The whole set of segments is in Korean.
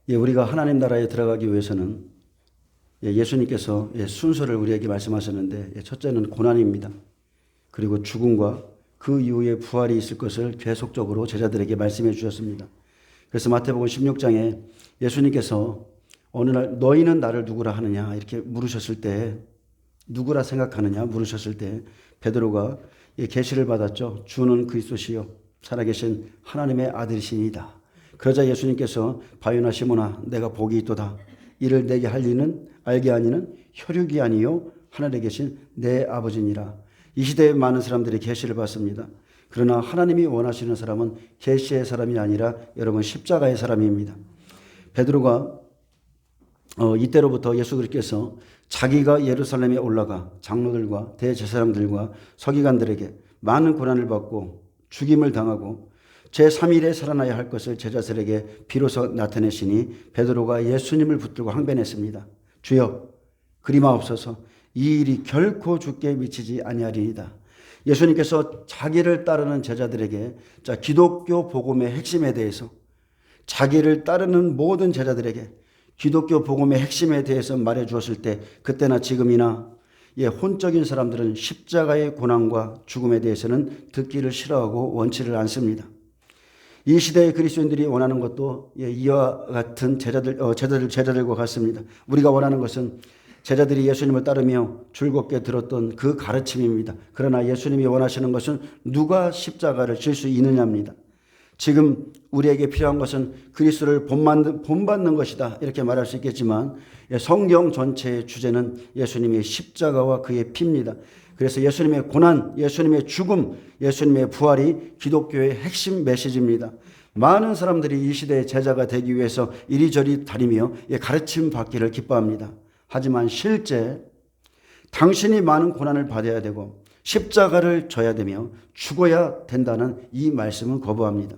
우리가 하나님 나라에 들어가기 위해서는 예수님께서 순서를 우리에게 말씀하셨는데 첫째는 고난입니다. 그리고 죽음과 그 이후에 부활이 있을 것을 계속적으로 제자들에게 말씀해 주셨습니다. 그래서 마태복음 16장에 예수님께서 어느 날 너희는 나를 누구라 하느냐 이렇게 물으셨을 때 누구라 생각하느냐 물으셨을 때 베드로가 계시를 받았죠. 주는 그리스도시요 살아계신 하나님의 아들이시니이다. 그러자 예수님께서 바요나 시몬아 내가 복이 있도다. 이를 내게 할 리는 알게 하니는 혈육이 아니요 하늘에 계신 내 아버지니라. 이 시대에 많은 사람들이 계시를 받습니다. 그러나 하나님이 원하시는 사람은 계시의 사람이 아니라 여러분 십자가의 사람입니다. 베드로가 이때로부터 예수 그리스도께서 자기가 예루살렘에 올라가 장로들과 대제사장들과 서기관들에게 많은 고난을 받고 죽임을 당하고 제3일에 살아나야 할 것을 제자들에게 비로소 나타내시니 베드로가 예수님을 붙들고 항변했습니다. 주여 그리마옵소서 이 일이 결코 주께 미치지 아니하리이다. 예수님께서 자기를 따르는 제자들에게 기독교 복음의 핵심에 대해서 자기를 따르는 모든 제자들에게 기독교 복음의 핵심에 대해서 말해 주었을 때 그때나 지금이나 혼적인 사람들은 십자가의 고난과 죽음에 대해서는 듣기를 싫어하고 원치를 않습니다. 이 시대의 그리스도인들이 원하는 것도 이와 같은 제자들과 같습니다. 우리가 원하는 것은 제자들이 예수님을 따르며 즐겁게 들었던 그 가르침입니다. 그러나 예수님이 원하시는 것은 누가 십자가를 질 수 있느냐입니다. 지금 우리에게 필요한 것은 그리스도를 본받는 것이다 이렇게 말할 수 있겠지만 성경 전체의 주제는 예수님의 십자가와 그의 피입니다. 그래서 예수님의 고난, 예수님의 죽음, 예수님의 부활이 기독교의 핵심 메시지입니다. 많은 사람들이 이 시대의 제자가 되기 위해서 이리저리 다니며 가르침 받기를 기뻐합니다. 하지만 실제 당신이 많은 고난을 받아야 되고 십자가를 져야 되며 죽어야 된다는 이 말씀은 거부합니다.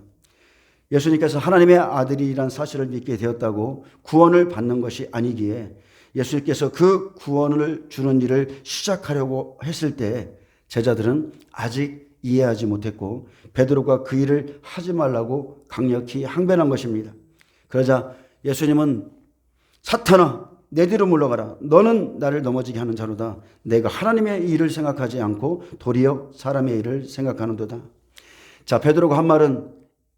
예수님께서 하나님의 아들이란 사실을 믿게 되었다고 구원을 받는 것이 아니기에 예수님께서 그 구원을 주는 일을 시작하려고 했을 때 제자들은 아직 이해하지 못했고 베드로가 그 일을 하지 말라고 강력히 항변한 것입니다. 그러자 예수님은 사탄아 내 뒤로 물러가라. 너는 나를 넘어지게 하는 자로다. 내가 하나님의 일을 생각하지 않고 도리어 사람의 일을 생각하는도다. 자, 베드로가 한 말은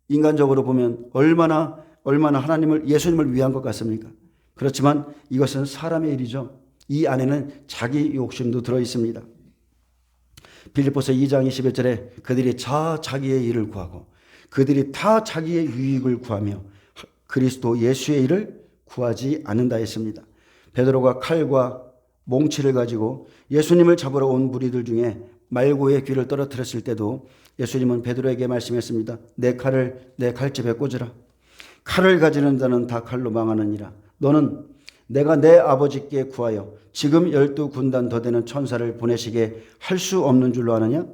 인간적으로 보면 얼마나 하나님을 예수님을 위한 것 같습니까? 그렇지만 이것은 사람의 일이죠. 이 안에는 자기 욕심도 들어 있습니다. 빌립보서 2장 21절에 그들이 자기의 일을 구하고 그들이 다 자기의 유익을 구하며 그리스도 예수의 일을 구하지 않는다 했습니다. 베드로가 칼과 몽치를 가지고 예수님을 잡으러 온 무리들 중에 말고의 귀를 떨어뜨렸을 때도 예수님은 베드로에게 말씀했습니다. 내 칼을 내 칼집에 꽂으라. 칼을 가지는 자는 다 칼로 망하느니라. 너는 내가 내 아버지께 구하여 지금 12군단 더 되는 천사를 보내시게 할 수 없는 줄로 아느냐?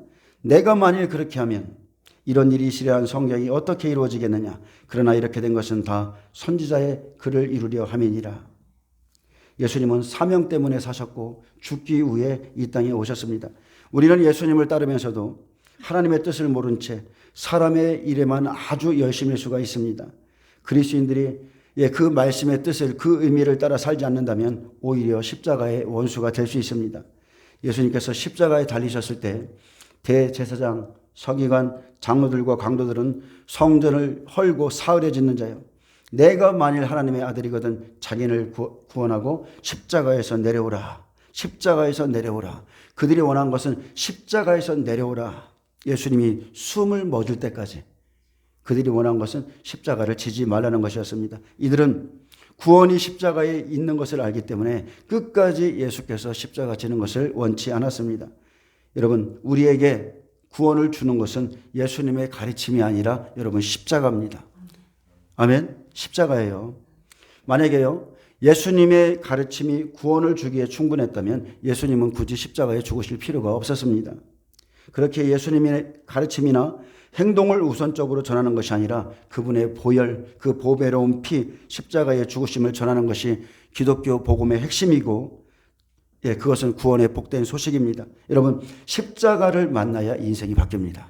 내가 만일 그렇게 하면 이런 일이 있으려 한 성경이 어떻게 이루어지겠느냐? 그러나 이렇게 된 것은 다 선지자의 글을 이루려 함이니라. 예수님은 사명 때문에 사셨고 죽기 위해 이 땅에 오셨습니다. 우리는 예수님을 따르면서도 하나님의 뜻을 모른 채 사람의 일에만 아주 열심일 수가 있습니다. 그리스도인들이 그 말씀의 뜻을 그 의미를 따라 살지 않는다면 오히려 십자가의 원수가 될 수 있습니다. 예수님께서 십자가에 달리셨을 때 대제사장, 서기관, 장로들과 강도들은 성전을 헐고 사흘에 짓는 자요. 내가 만일 하나님의 아들이거든 자기를 구원하고 십자가에서 내려오라. 십자가에서 내려오라. 그들이 원한 것은 십자가에서 내려오라. 예수님이 숨을 멎을 때까지 그들이 원한 것은 십자가를 지지 말라는 것이었습니다. 이들은 구원이 십자가에 있는 것을 알기 때문에 끝까지 예수께서 십자가 지는 것을 원치 않았습니다. 여러분, 우리에게 구원을 주는 것은 예수님의 가르침이 아니라 여러분 십자가입니다. 아멘. 십자가예요. 만약에요 예수님의 가르침이 구원을 주기에 충분했다면 예수님은 굳이 십자가에 죽으실 필요가 없었습니다. 그렇게 예수님의 가르침이나 행동을 우선적으로 전하는 것이 아니라 그분의 보혈, 그 보배로운 피, 십자가의 죽으심을 전하는 것이 기독교 복음의 핵심이고 그것은 구원의 복된 소식입니다. 여러분, 십자가를 만나야 인생이 바뀝니다.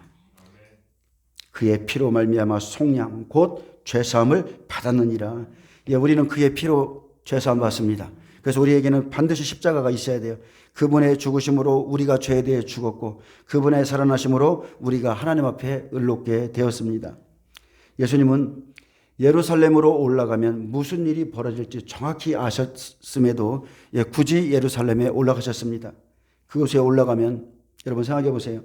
그의 피로 말미암아 속량 곧 죄사함을 받았느니라. 우리는 그의 피로 죄사함 받습니다. 그래서 우리에게는 반드시 십자가가 있어야 돼요. 그분의 죽으심으로 우리가 죄에 대해 죽었고 그분의 살아나심으로 우리가 하나님 앞에 의롭게 되었습니다. 예수님은 예루살렘으로 올라가면 무슨 일이 벌어질지 정확히 아셨음에도 굳이 예루살렘에 올라가셨습니다. 그곳에 올라가면 여러분 생각해 보세요.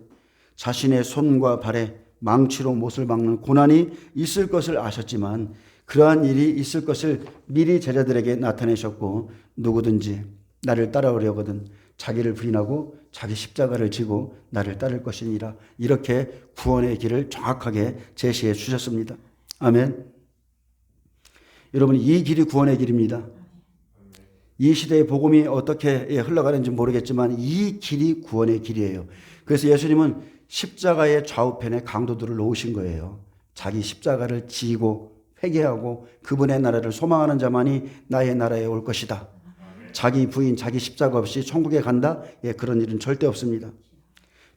자신의 손과 발에 망치로 못을 박는 고난이 있을 것을 아셨지만 그러한 일이 있을 것을 미리 제자들에게 나타내셨고 누구든지 나를 따라오려거든 자기를 부인하고 자기 십자가를 지고 나를 따를 것이니라. 이렇게 구원의 길을 정확하게 제시해 주셨습니다. 아멘. 여러분, 이 길이 구원의 길입니다. 이 시대의 복음이 어떻게 흘러가는지 모르겠지만 이 길이 구원의 길이에요. 그래서 예수님은 십자가의 좌우편에 강도들을 놓으신 거예요. 자기 십자가를 지고 회개하고 그분의 나라를 소망하는 자만이 나의 나라에 올 것이다. 자기 부인, 자기 십자가 없이 천국에 간다? 그런 일은 절대 없습니다.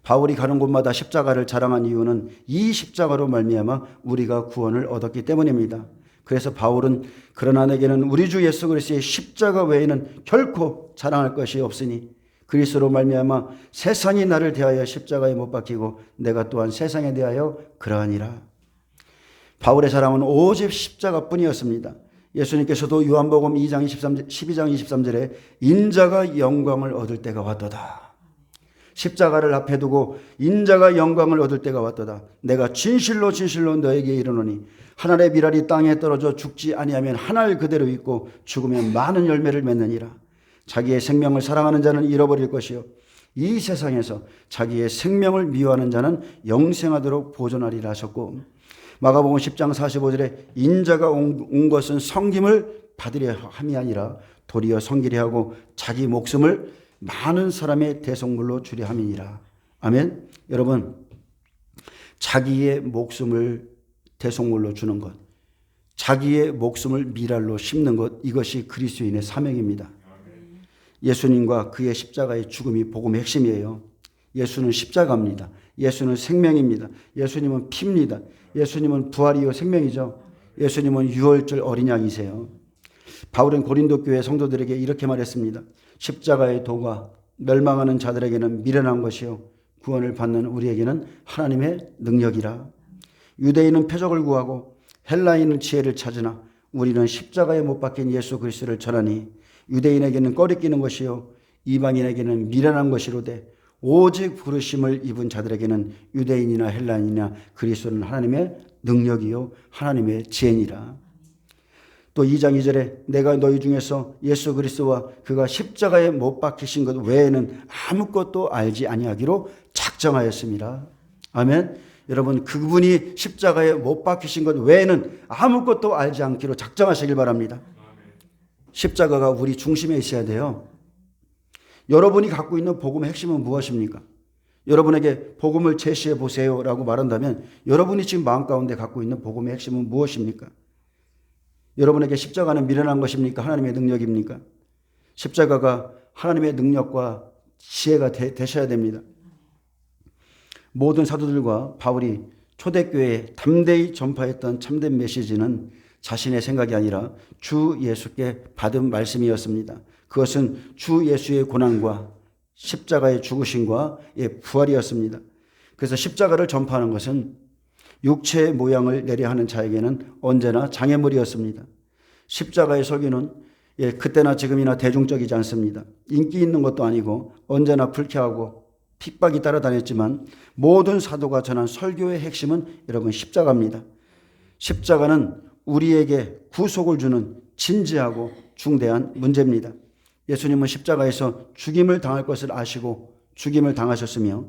바울이 가는 곳마다 십자가를 자랑한 이유는 이 십자가로 말미암아 우리가 구원을 얻었기 때문입니다. 그래서 바울은 그러나 내게는 우리 주 예수 그리스도의 십자가 외에는 결코 자랑할 것이 없으니 그리스도로 말미암아 세상이 나를 대하여 십자가에 못 박히고 내가 또한 세상에 대하여 그러하니라. 바울의 자랑은 오직 십자가뿐이었습니다. 예수님께서도 요한복음 12장 23절에 인자가 영광을 얻을 때가 왔도다. 십자가를 앞에 두고 인자가 영광을 얻을 때가 왔도다. 내가 진실로 진실로 너에게 이르노니 한 알의 밀알이 땅에 떨어져 죽지 아니하면 한 알 그대로 있고 죽으면 많은 열매를 맺느니라. 자기의 생명을 사랑하는 자는 잃어버릴 것이요 이 세상에서 자기의 생명을 미워하는 자는 영생하도록 보존하리라 하셨고 마가복음 10장 45절에 인자가 온 것은 섬김을 받으려 함이 아니라 도리어 섬기려 하고 자기 목숨을 많은 사람의 대속물로 주려 함이니라. 아멘. 여러분, 자기의 목숨을 대속물로 주는 것, 자기의 목숨을 밀알로 심는 것, 이것이 그리스도인의 사명입니다. 예수님과 그의 십자가의 죽음이 복음의 핵심이에요. 예수는 십자가입니다. 예수는 생명입니다. 예수님은 피입니다. 예수님은 부활이요 생명이죠. 예수님은 유월절 어린 양이세요. 바울은 고린도 교회 성도들에게 이렇게 말했습니다. 십자가의 도가 멸망하는 자들에게는 미련한 것이요 구원을 받는 우리에게는 하나님의 능력이라. 유대인은 표적을 구하고 헬라인은 지혜를 찾으나 우리는 십자가에 못 박힌 예수 그리스도를 전하니 유대인에게는 꺼리끼는 것이요 이방인에게는 미련한 것이로되 오직 부르심을 입은 자들에게는 유대인이나 헬라인이나 그리스도는 하나님의 능력이요 하나님의 지혜니라. 또 2장 2절에 내가 너희 중에서 예수 그리스도와 그가 십자가에 못 박히신 것 외에는 아무것도 알지 아니하기로 작정하였습니다. 아멘. 여러분, 그분이 십자가에 못 박히신 것 외에는 아무것도 알지 않기로 작정하시길 바랍니다. 십자가가 우리 중심에 있어야 돼요. 여러분이 갖고 있는 복음의 핵심은 무엇입니까? 여러분에게 복음을 제시해 보세요라고 말한다면 여러분이 지금 마음 가운데 갖고 있는 복음의 핵심은 무엇입니까? 여러분에게 십자가는 미련한 것입니까? 하나님의 능력입니까? 십자가가 하나님의 능력과 지혜가 되셔야 됩니다. 모든 사도들과 바울이 초대교회에 담대히 전파했던 참된 메시지는 자신의 생각이 아니라 주 예수께 받은 말씀이었습니다. 그것은 주 예수의 고난과 십자가의 죽으심과 부활이었습니다. 그래서 십자가를 전파하는 것은 육체의 모양을 내려 하는 자에게는 언제나 장애물이었습니다. 십자가의 설교는 그때나 지금이나 대중적이지 않습니다. 인기 있는 것도 아니고 언제나 불쾌하고 핍박이 따라다녔지만 모든 사도가 전한 설교의 핵심은 여러분 십자가입니다. 십자가는 우리에게 구속을 주는 진지하고 중대한 문제입니다. 예수님은 십자가에서 죽임을 당할 것을 아시고 죽임을 당하셨으며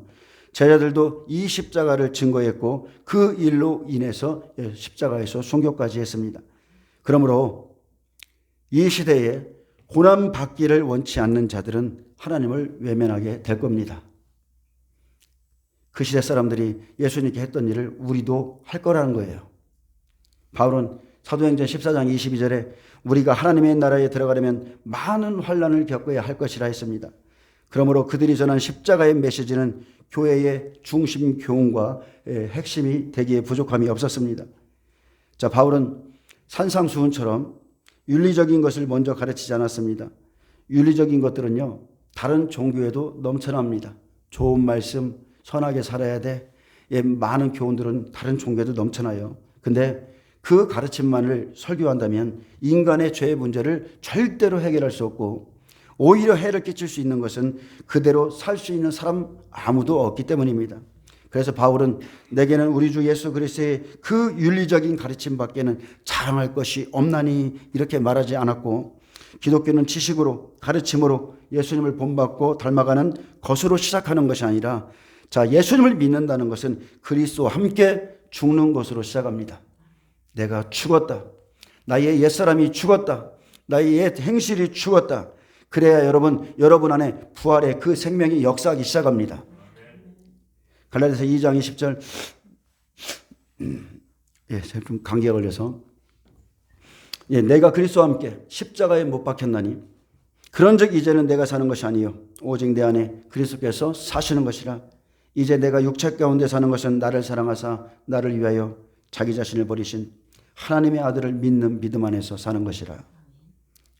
제자들도 이 십자가를 증거했고 그 일로 인해서 십자가에서 순교까지 했습니다. 그러므로 이 시대에 고난받기를 원치 않는 자들은 하나님을 외면하게 될 겁니다. 그 시대 사람들이 예수님께 했던 일을 우리도 할 거라는 거예요. 바울은 사도행전 14장 22절에 우리가 하나님의 나라에 들어가려면 많은 환난을 겪어야 할 것이라 했습니다. 그러므로 그들이 전한 십자가의 메시지는 교회의 중심 교훈과 핵심이 되기에 부족함이 없었습니다. 자, 바울은 산상수훈처럼 윤리적인 것을 먼저 가르치지 않았습니다. 윤리적인 것들은요, 다른 종교에도 넘쳐납니다. 좋은 말씀, 선하게 살아야 돼. 예, 많은 교훈들은 다른 종교에도 넘쳐나요. 근데 그 가르침만을 설교한다면 인간의 죄의 문제를 절대로 해결할 수 없고, 오히려 해를 끼칠 수 있는 것은 그대로 살 수 있는 사람 아무도 없기 때문입니다. 그래서 바울은 내게는 우리 주 예수 그리스도의 그 윤리적인 가르침 밖에는 자랑할 것이 없나니 이렇게 말하지 않았고, 기독교는 지식으로 가르침으로 예수님을 본받고 닮아가는 것으로 시작하는 것이 아니라, 자, 예수님을 믿는다는 것은 그리스도와 함께 죽는 것으로 시작합니다. 내가 죽었다. 나의 옛사람이 죽었다. 나의 옛 행실이 죽었다. 그래야 여러분 안에 부활의 그 생명이 역사하기 시작합니다. 갈라디아서 2장 20절. 제가 좀 감기가 걸려서. 내가 그리스도와 함께 십자가에 못 박혔나니 그런즉 이제는 내가 사는 것이 아니요 오직 내 안에 그리스도께서 사시는 것이라. 이제 내가 육체 가운데 사는 것은 나를 사랑하사 나를 위하여 자기 자신을 버리신 하나님의 아들을 믿는 믿음 안에서 사는 것이라.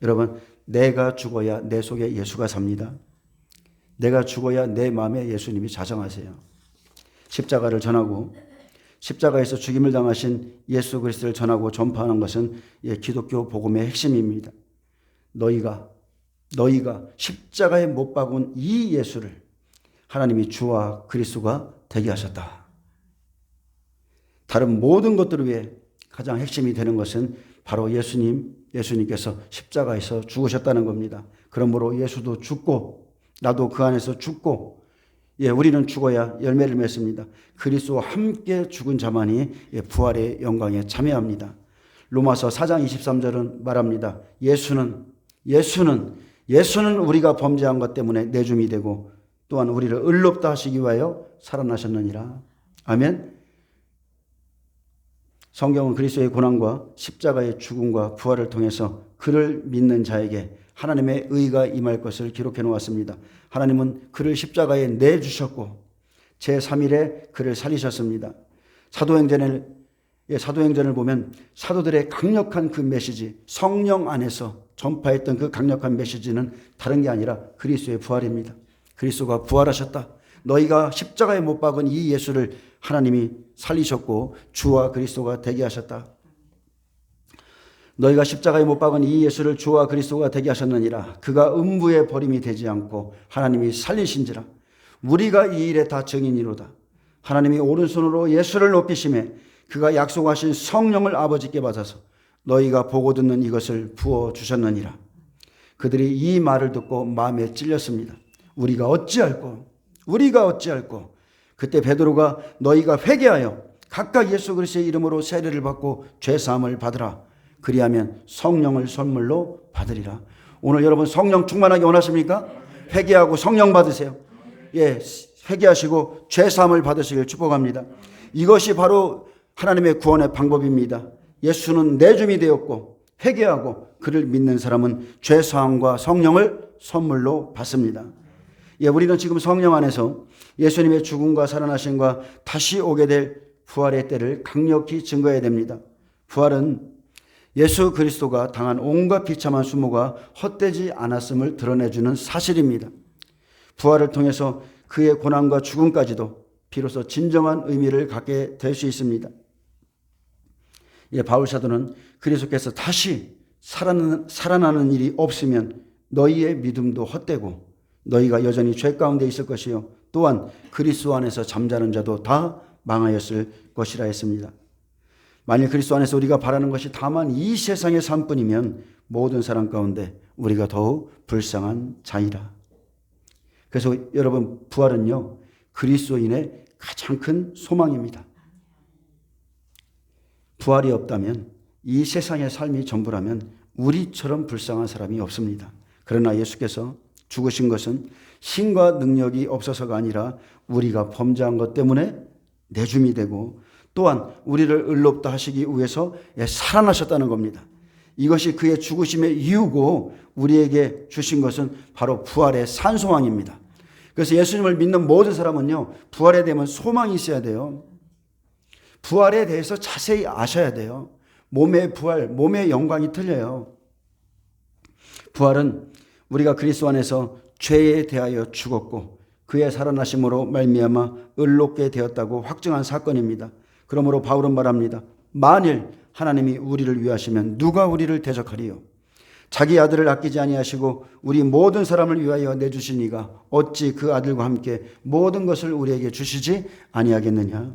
여러분, 내가 죽어야 내 속에 예수가 삽니다. 내가 죽어야 내 마음에 예수님이 자정하세요. 십자가를 전하고 십자가에서 죽임을 당하신 예수 그리스도를 전하고 전파하는 것은 기독교 복음의 핵심입니다. 너희가 십자가에 못 박은 이 예수를 하나님이 주와 그리스도가 되게 하셨다. 다른 모든 것들 위해 가장 핵심이 되는 것은 바로 예수님께서 십자가에서 죽으셨다는 겁니다. 그러므로 예수도 죽고 나도 그 안에서 죽고 우리는 죽어야 열매를 맺습니다. 그리스도와 함께 죽은 자만이 부활의 영광에 참여합니다. 로마서 4장 23절은 말합니다. 예수는 우리가 범죄한 것 때문에 내줌이 되고 또한 우리를 의롭다 하시기 위하여 살아나셨느니라. 아멘. 성경은 그리스도의 고난과 십자가의 죽음과 부활을 통해서 그를 믿는 자에게 하나님의 의가 임할 것을 기록해 놓았습니다. 하나님은 그를 십자가에 내주셨고 제3일에 그를 살리셨습니다. 사도행전을 보면 사도들의 강력한 그 메시지, 성령 안에서 전파했던 그 강력한 메시지는 다른 게 아니라 그리스도의 부활입니다. 그리스도가 부활하셨다. 너희가 십자가에 못 박은 이 예수를 하나님이 살리셨고 주와 그리스도가 되게 하셨다. 너희가 십자가에 못 박은 이 예수를 주와 그리스도가 되게 하셨느니라. 그가 음부에 버림이 되지 않고 하나님이 살리신지라. 우리가 이 일에 다 증인이로다. 하나님이 오른손으로 예수를 높이심에 그가 약속하신 성령을 아버지께 받아서 너희가 보고 듣는 이것을 부어주셨느니라. 그들이 이 말을 듣고 마음에 찔렸습니다. 우리가 어찌할꼬. 그때 베드로가 너희가 회개하여 각각 예수 그리스도의 이름으로 세례를 받고 죄사함을 받으라. 그리하면 성령을 선물로 받으리라. 오늘 여러분 성령 충만하게 원하십니까? 회개하고 성령 받으세요. 회개하시고 죄사함을 받으시길 축복합니다. 이것이 바로 하나님의 구원의 방법입니다. 예수는 내줌이 되었고 회개하고 그를 믿는 사람은 죄사함과 성령을 선물로 받습니다. 우리는 지금 성령 안에서 예수님의 죽음과 살아나심과 다시 오게 될 부활의 때를 강력히 증거해야 됩니다. 부활은 예수 그리스도가 당한 온갖 비참한 수모가 헛되지 않았음을 드러내주는 사실입니다. 부활을 통해서 그의 고난과 죽음까지도 비로소 진정한 의미를 갖게 될 수 있습니다. 바울 사도는 그리스도께서 다시 살아나는 일이 없으면 너희의 믿음도 헛되고 너희가 여전히 죄 가운데 있을 것이요 또한 그리스도 안에서 잠자는 자도 다 망하였을 것이라 했습니다. 만일 그리스도 안에서 우리가 바라는 것이 다만 이 세상의 삶뿐이면 모든 사람 가운데 우리가 더욱 불쌍한 자이라. 그래서 여러분 부활은요 그리스도인의 가장 큰 소망입니다. 부활이 없다면 이 세상의 삶이 전부라면 우리처럼 불쌍한 사람이 없습니다. 그러나 예수께서 죽으신 것은 힘과 능력이 없어서가 아니라 우리가 범죄한 것 때문에 내줌이 되고 또한 우리를 의롭다 하시기 위해서 살아나셨다는 겁니다. 이것이 그의 죽으심의 이유고 우리에게 주신 것은 바로 부활의 산소망입니다. 그래서 예수님을 믿는 모든 사람은요 부활에 대한 소망이 있어야 돼요. 부활에 대해서 자세히 아셔야 돼요. 몸의 부활, 몸의 영광이 틀려요. 부활은 우리가 그리스도 안에서 죄에 대하여 죽었고 그의 살아나심으로 말미암아 의롭게 되었다고 확증한 사건입니다. 그러므로 바울은 말합니다. 만일 하나님이 우리를 위하시면 누가 우리를 대적하리요? 자기 아들을 아끼지 아니하시고 우리 모든 사람을 위하여 내주신 이가 어찌 그 아들과 함께 모든 것을 우리에게 주시지 아니하겠느냐?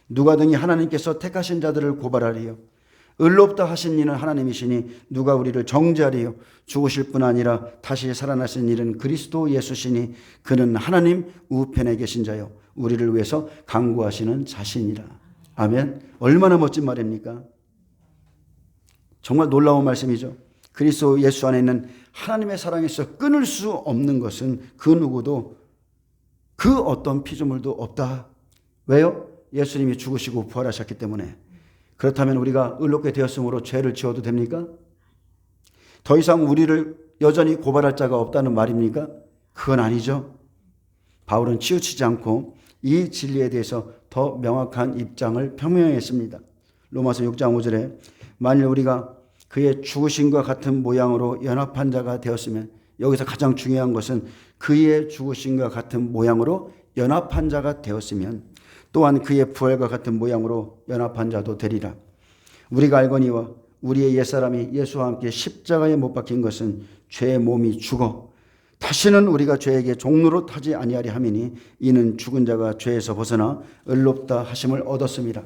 누가 등이 하나님께서 택하신 자들을 고발하리요? 의롭다 하신 이는 하나님이시니 누가 우리를 정죄하리요? 죽으실 뿐 아니라 다시 살아나신 이는 그리스도 예수시니 그는 하나님 우편에 계신 자요 우리를 위해서 간구하시는 자신이라. 아멘. 얼마나 멋진 말입니까? 정말 놀라운 말씀이죠. 그리스도 예수 안에 있는 하나님의 사랑에서 끊을 수 없는 것은 그 누구도 그 어떤 피조물도 없다. 왜요? 예수님이 죽으시고 부활하셨기 때문에. 그렇다면 우리가 의롭게 되었으므로 죄를 지어도 됩니까? 더 이상 우리를 여전히 고발할 자가 없다는 말입니까? 그건 아니죠. 바울은 치우치지 않고 이 진리에 대해서 더 명확한 입장을 표명했습니다. 로마서 6장 5절에 만일 우리가 그의 죽으심과 같은 모양으로 연합한 자가 되었으면, 여기서 가장 중요한 것은 그의 죽으심과 같은 모양으로 연합한 자가 되었으면 또한 그의 부활과 같은 모양으로 연합한 자도 되리라. 우리가 알거니와 우리의 옛사람이 예수와 함께 십자가에 못 박힌 것은 죄의 몸이 죽어 다시는 우리가 죄에게 종노릇 하지 아니하리 함이니 이는 죽은 자가 죄에서 벗어나 의롭다 하심을 얻었습니다.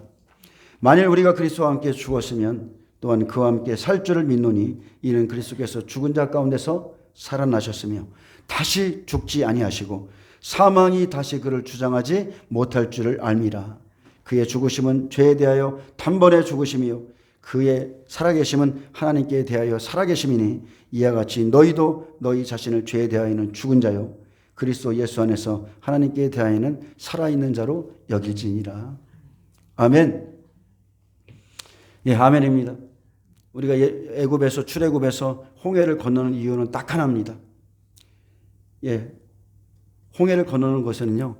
만일 우리가 그리스도와 함께 죽었으면 또한 그와 함께 살 줄을 믿노니 이는 그리스도께서 죽은 자 가운데서 살아나셨으며 다시 죽지 아니하시고 사망이 다시 그를 주장하지 못할 줄을 알미라. 그의 죽으심은 죄에 대하여 단번에 죽으심이요 그의 살아계심은 하나님께 대하여 살아계심이니 이와 같이 너희도 너희 자신을 죄에 대하여는 죽은 자요 그리스도 예수 안에서 하나님께 대하여는 살아있는 자로 여길지니라. 아멘. 예, 아멘입니다. 우리가 애굽에서 출애굽에서 홍해를 건너는 이유는 딱 하나입니다. 예, 홍해를 건너는 것은요,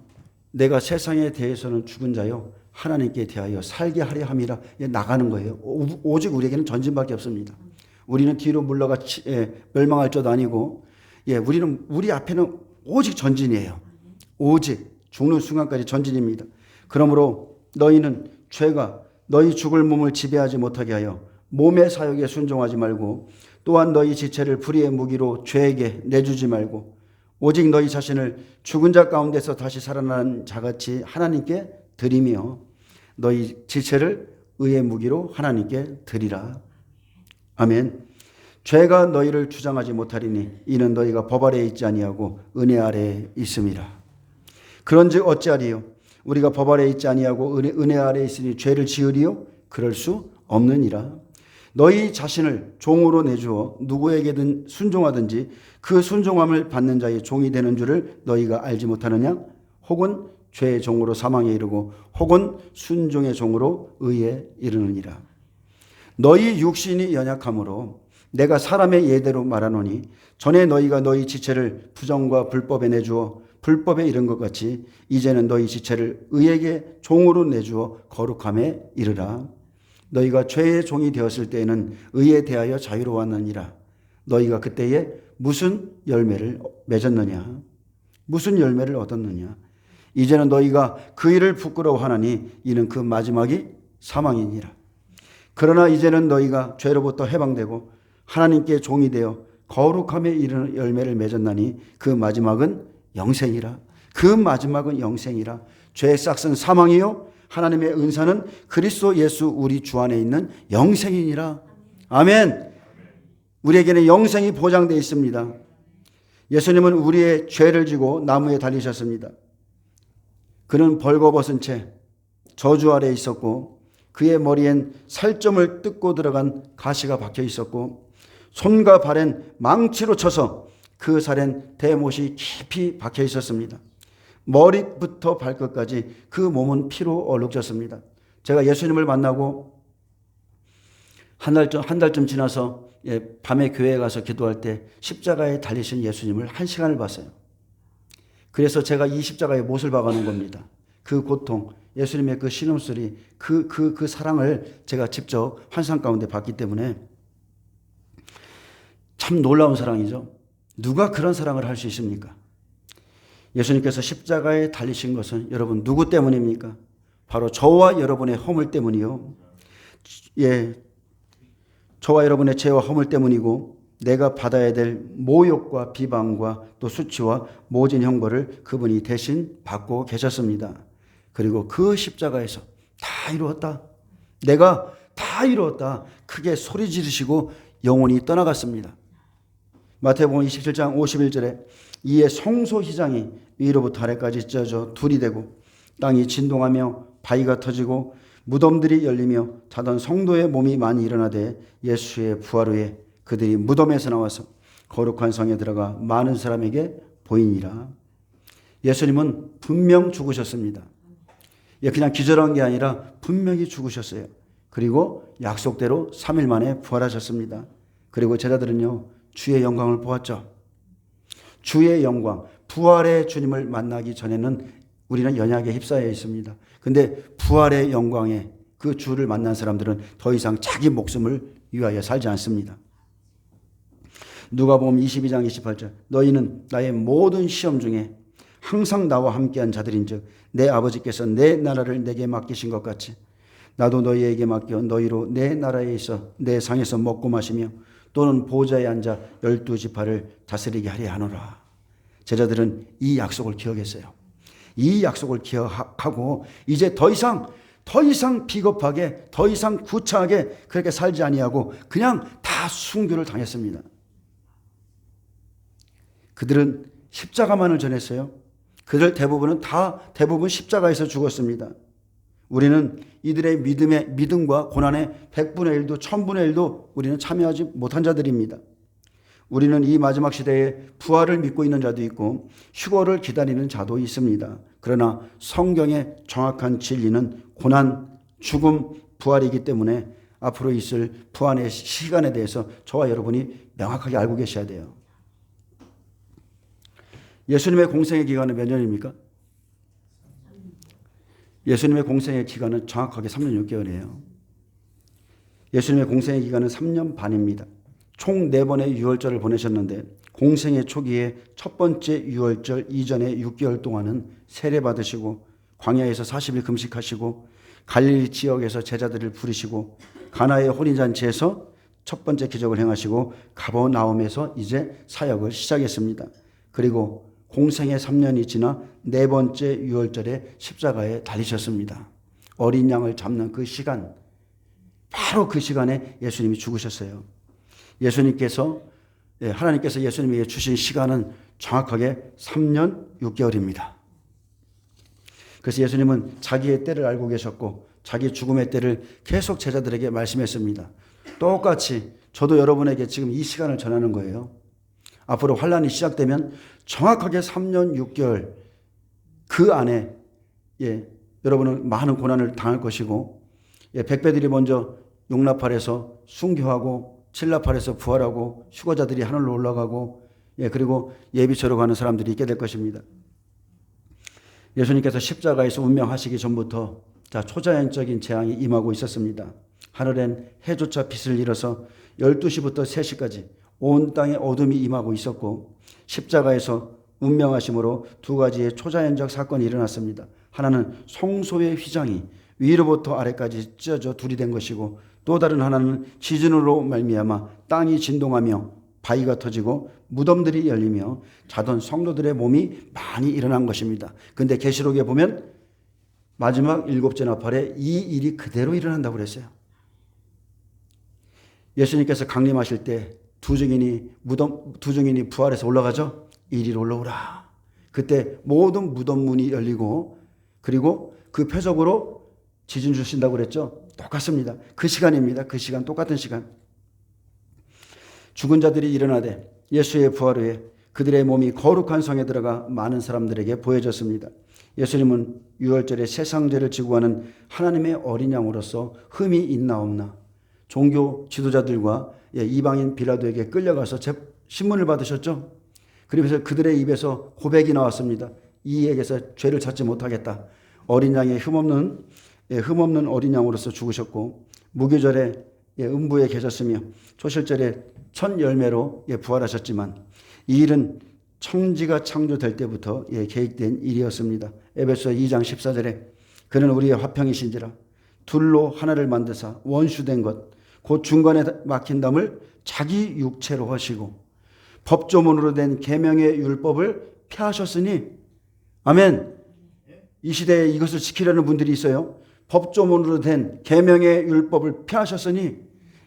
내가 세상에 대해서는 죽은 자요 하나님께 대하여 살게 하려 함이라 나가는 거예요. 오직 우리에게는 전진밖에 없습니다. 우리는 뒤로 물러가 멸망할 자도 아니고, 우리는 우리 앞에는 오직 전진이에요. 오직 죽는 순간까지 전진입니다. 그러므로 너희는 죄가 너희 죽을 몸을 지배하지 못하게 하여 몸의 사욕에 순종하지 말고 또한 너희 지체를 불의의 무기로 죄에게 내주지 말고 오직 너희 자신을 죽은 자 가운데서 다시 살아난 자같이 하나님께 드리며 너희 지체를 의의 무기로 하나님께 드리라. 아멘. 죄가 너희를 주장하지 못하리니 이는 너희가 법 아래에 있지 아니하고 은혜 아래에 있음이라. 그런즉 어찌하리요? 우리가 법 아래에 있지 아니하고 은혜 아래에 있으니 죄를 지으리요? 그럴 수 없느니라. 너희 자신을 종으로 내주어 누구에게든 순종하든지 그 순종함을 받는 자의 종이 되는 줄을 너희가 알지 못하느냐? 혹은 죄의 종으로 사망에 이르고 혹은 순종의 종으로 의에 이르느니라. 너희 육신이 연약함으로 내가 사람의 예대로 말하노니 전에 너희가 너희 지체를 부정과 불법에 내주어 불법에 이른 것 같이 이제는 너희 지체를 의에게 종으로 내주어 거룩함에 이르라. 너희가 죄의 종이 되었을 때에는 의에 대하여 자유로웠느니라. 너희가 그때에 무슨 열매를 맺었느냐? 무슨 열매를 얻었느냐? 이제는 너희가 그 일을 부끄러워하나니 이는 그 마지막이 사망이니라. 그러나 이제는 너희가 죄로부터 해방되고 하나님께 종이 되어 거룩함에 이르는 열매를 맺었나니 그 마지막은 영생이라. 그 마지막은 영생이라. 죄의 싹은 사망이요 하나님의 은사는 그리스도 예수 우리 주 안에 있는 영생이니라. 아멘. 우리에게는 영생이 보장되어 있습니다. 예수님은 우리의 죄를 지고 나무에 달리셨습니다. 그는 벌거벗은 채 저주 아래에 있었고 그의 머리엔 살점을 뜯고 들어간 가시가 박혀 있었고 손과 발엔 망치로 쳐서 그 살엔 대못이 깊이 박혀 있었습니다. 머리부터 발끝까지 그 몸은 피로 얼룩졌습니다. 제가 예수님을 만나고 한 달쯤 지나서 밤에 교회에 가서 기도할 때 십자가에 달리신 예수님을 1시간을 봤어요. 그래서 제가 이 십자가에 못을 박아놓은 겁니다. 그 고통, 예수님의 그 신음소리, 그 사랑을 제가 직접 환상 가운데 봤기 때문에 참 놀라운 사랑이죠. 누가 그런 사랑을 할 수 있습니까? 예수님께서 십자가에 달리신 것은 여러분 누구 때문입니까? 바로 저와 여러분의 허물 때문이요. 예, 저와 여러분의 죄와 허물 때문이고 내가 받아야 될 모욕과 비방과 또 수치와 모진 형벌을 그분이 대신 받고 계셨습니다. 그리고 그 십자가에서 다 이루었다. 내가 다 이루었다. 크게 소리 지르시고 영혼이 떠나갔습니다. 마태복음 27장 51절에 이에 성소휘장이 위로부터 아래까지 찢어져 둘이 되고 땅이 진동하며 바위가 터지고 무덤들이 열리며 자던 성도의 몸이 많이 일어나되 예수의 부활 후에 그들이 무덤에서 나와서 거룩한 성에 들어가 많은 사람에게 보이니라. 예수님은 분명 죽으셨습니다. 그냥 기절한 게 아니라 분명히 죽으셨어요. 그리고 약속대로 3일 만에 부활하셨습니다. 그리고 제자들은요, 주의 영광을 보았죠. 주의 영광, 부활의 주님을 만나기 전에는 우리는 연약에 휩싸여 있습니다. 근데 부활의 영광에 그 주를 만난 사람들은 더 이상 자기 목숨을 위하여 살지 않습니다. 누가복음 22장 28절 너희는 나의 모든 시험 중에 항상 나와 함께한 자들인즉 내 아버지께서 내 나라를 내게 맡기신 것 같이 나도 너희에게 맡겨 너희로 내 나라에 있어 내 상에서 먹고 마시며 또는 보좌에 앉아 12지파를 다스리게 하려 하노라. 제자들은 이 약속을 기억했어요. 이 약속을 기억하고 이제 더 이상 비겁하게 더 이상 구차하게 그렇게 살지 아니하고 그냥 다 순교를 당했습니다. 그들은 십자가만을 전했어요. 그들 대부분 십자가에서 죽었습니다. 우리는 이들의 믿음과 고난의 100분의 1도 1000분의 1도 우리는 참여하지 못한 자들입니다. 우리는 이 마지막 시대에 부활을 믿고 있는 자도 있고 휴거를 기다리는 자도 있습니다. 그러나 성경의 정확한 진리는 고난, 죽음, 부활이기 때문에 앞으로 있을 부활의 시간에 대해서 저와 여러분이 명확하게 알고 계셔야 돼요. 예수님의 공생의 기간은 몇 년입니까? 예수님의 공생의 기간은 정확하게 3년 6개월이에요. 예수님의 공생의 기간은 3년 반입니다. 총 4번의 유월절을 보내셨는데 공생의 초기에 첫 번째 유월절 이전의 6개월 동안은 세례 받으시고 광야에서 40일 금식하시고 갈릴리 지역에서 제자들을 부르시고 가나의 혼인잔치에서 첫 번째 기적을 행하시고 가버나움에서 이제 사역을 시작했습니다. 그리고 공생의 3년이 지나 4번째 유월절에 십자가에 달리셨습니다. 어린 양을 잡는 그 시간, 바로 그 시간에 예수님이 죽으셨어요. 하나님께서 예수님에게 주신 시간은 정확하게 3년 6개월입니다. 그래서 예수님은 자기의 때를 알고 계셨고 자기 죽음의 때를 계속 제자들에게 말씀했습니다. 똑같이 저도 여러분에게 지금 이 시간을 전하는 거예요. 앞으로 환란이 시작되면 정확하게 3년 6개월 그 안에 여러분은 많은 고난을 당할 것이고 백배들이 먼저 용납할에서 순교하고 칠납할에서 부활하고 휴거자들이 하늘로 올라가고 그리고 예비처로 가는 사람들이 있게 될 것입니다. 예수님께서 십자가에서 운명하시기 전부터 초자연적인 재앙이 임하고 있었습니다. 하늘엔 해조차 빛을 잃어서 12시부터 3시까지 온 땅에 어둠이 임하고 있었고 십자가에서 운명하심으로 2가지의 초자연적 사건이 일어났습니다. 하나는 성소의 휘장이 위로부터 아래까지 찢어져 둘이 된 것이고 또 다른 하나는 지진으로 말미암아 땅이 진동하며 바위가 터지고 무덤들이 열리며 자던 성도들의 몸이 많이 일어난 것입니다. 그런데 계시록에 보면 마지막 7째 나팔에 이 일이 그대로 일어난다고 그랬어요. 예수님께서 강림하실 때 두 증인이 부활해서 올라가죠. 이리로 올라오라. 그때 모든 무덤 문이 열리고 그리고 그 표적으로 지진 주신다고 그랬죠. 똑같습니다. 그 시간입니다. 그 시간, 똑같은 시간. 죽은 자들이 일어나되 예수의 부활 후에 그들의 몸이 거룩한 성에 들어가 많은 사람들에게 보여졌습니다. 예수님은 유월절에 세상 죄를 지고 가는 하나님의 어린 양으로서 흠이 있나 없나 종교 지도자들과 이방인 빌라도에게 끌려가서 신문을 받으셨죠. 그러면서 그들의 입에서 고백이 나왔습니다. 이에게서 죄를 찾지 못하겠다. 어린 양의 흠없는 어린 양으로서 죽으셨고 무교절에 음부에 계셨으며 초실절에 첫 열매로 부활하셨지만 이 일은 천지가 창조될 때부터 계획된 일이었습니다. 에베소 2장 14절에 그는 우리의 화평이신지라 둘로 하나를 만드사 원수된 것 곧 중간에 막힌 담을 자기 육체로 하시고 법조문으로 된 계명의 율법을 폐하셨으니 아멘. 이 시대에 이것을 지키려는 분들이 있어요. 법조문으로 된 계명의 율법을 폐하셨으니